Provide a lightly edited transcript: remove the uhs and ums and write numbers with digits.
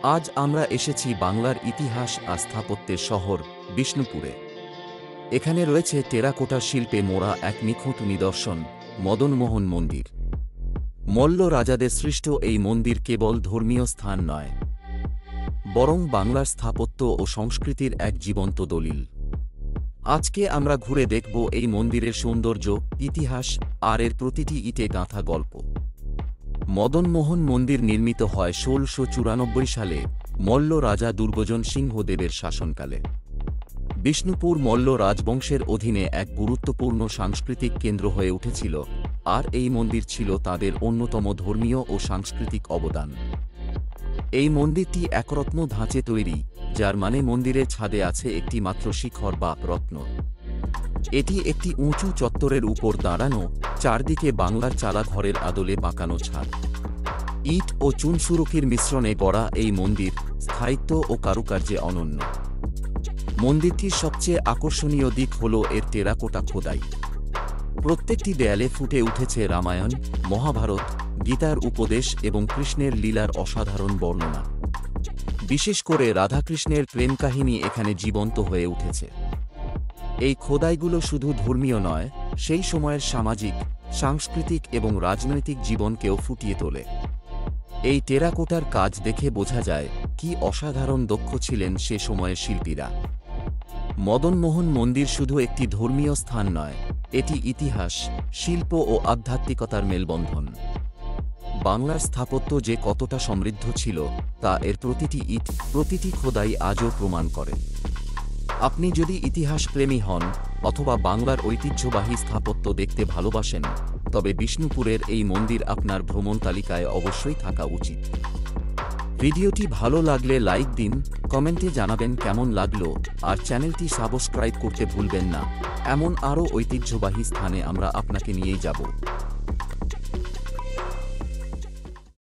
আজ আমরা এসেছি বাংলার ইতিহাস আর স্থাপত্যের শহর বিষ্ণুপুরে। এখানে রয়েছে টেরাকোটা শিল্পে মোড়া এক নিখুঁত নিদর্শন, মদনমোহন মন্দির। মল্ল রাজাদের সৃষ্ট এই মন্দির কেবল ধর্মীয় স্থান নয়, বরং বাংলার স্থাপত্য ও সংস্কৃতির এক জীবন্ত দলিল। আজকে আমরা ঘুরে দেখব এই মন্দিরের সৌন্দর্য, ইতিহাস আর এর প্রতিটি ইটে গাঁথা গল্প। মদনমোহন মন্দির নির্মিত হয় ১৬৯৪ সালে মল্ল রাজা দুর্গোজন সিংহদেবের শাসনকালে। বিষ্ণুপুর মল্ল রাজবংশের অধীনে এক গুরুত্বপূর্ণ সাংস্কৃতিক কেন্দ্র হয়ে উঠেছিল, আর এই মন্দির ছিল তাদের অন্যতম ধর্মীয় ও সাংস্কৃতিক অবদান। এই মন্দিরটি একরত্ন ধাঁচে তৈরি, যার মানে মন্দিরের ছাদে আছে একটি মাত্র শিখর বা রত্ন। এটি একটি উঁচু চত্বরের উপর দাঁড়ানো, চারদিকে বাংলার চালা ঘরের আদলে বাঁকানো ছাদ। ইট ও চুনসুরকির মিশ্রণে গড়া এই মন্দির স্থায়িত্ব ও কারুকার্যে অনন্য। মন্দিরটির সবচেয়ে আকর্ষণীয় দিক হল এর টেরাকোটা খোদাই। প্রত্যেকটি দেয়ালে ফুটে উঠেছে রামায়ণ, মহাভারত, গীতার উপদেশ এবং কৃষ্ণের লীলার অসাধারণ বর্ণনা। বিশেষ করে রাধাকৃষ্ণের প্রেম কাহিনী এখানে জীবন্ত হয়ে উঠেছে। এই খোদাইগুলো শুধু ধর্মীয় নয়, সেই সময়ের সামাজিক, সাংস্কৃতিক এবং রাজনৈতিক জীবনকেও ফুটিয়ে তোলে। এই টেরাকোটার কাজ দেখে বোঝা যায় কি অসাধারণ দক্ষ ছিলেন সে সময়ের শিল্পীরা। মদনমোহন মন্দির শুধু একটি ধর্মীয় স্থান নয়, এটি ইতিহাস, শিল্প ও আধ্যাত্মিকতার মেলবন্ধন। বাংলার স্থাপত্য যে কতটা সমৃদ্ধ ছিল তা এর প্রতিটি ইট, প্রতিটি খোদাই আজও প্রমাণ করে। আপনি যদি ইতিহাস প্রেমী হন অথবা বাংলার ঐতিহ্যবাহী স্থাপত্য দেখতে ভালোবাসেন, তবে বিষ্ণুপুরের এই মন্দির আপনার ভ্রমণ তালিকায় অবশ্যই থাকা উচিত। ভিডিওটি ভালো লাগলে লাইক দিন, কমেন্টে জানাবেন কেমন লাগলো, আর চ্যানেলটি সাবস্ক্রাইব করতে ভুলবেন না। এমন আরও ঐতিহ্যবাহী স্থানে আমরা আপনাকে নিয়েই যাব।